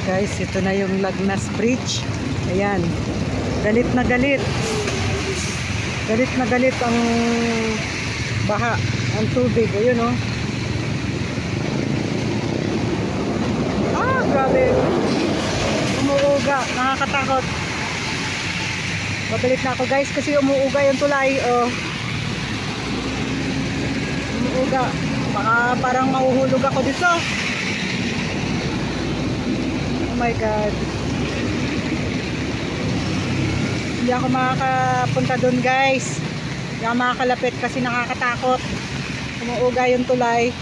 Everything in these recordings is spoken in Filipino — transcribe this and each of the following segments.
Guys, ito na yung Lagnas Bridge. Ayan. Galit na galit. Galit na galit ang baha, ang tubig. Ayun oh. Ah, grabe. Umuuga. Nakakatakot. Babalik na ako guys kasi umuuga yung tulay. Oh. Umuuga. Baka parang mahuhulog ako dito. Oh my God. Hindi ako makakapunta doon guys. Hindi ako makakalapit kasi nakakatakot. Umuuga yung tulay.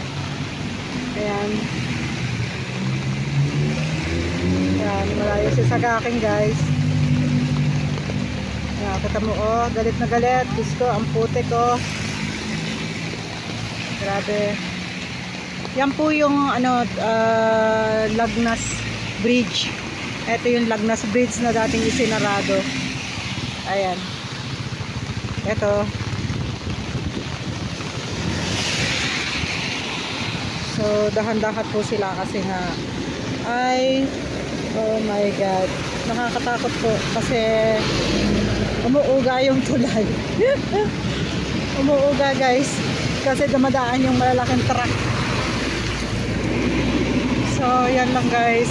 Ayan. Ayan, malayo si Sagaking guys. Ayan, kita mo oh, galit na galit. Gusto, ang putik oh. Grabe. Yan po yung ano, Lagnas Bridge. Ito yung Lagnas Bridge na dating isinarado. Ayan. Ito. So, dahan-dahan po sila kasi nga ay, oh my God. Nakakatakot po kasi umuuga yung tulay. Umuuga guys. Kasi dumadaan yung malalaking truck. So, yan lang guys.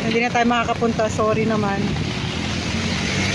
Hindi na tayo makakapunta. Sorry naman.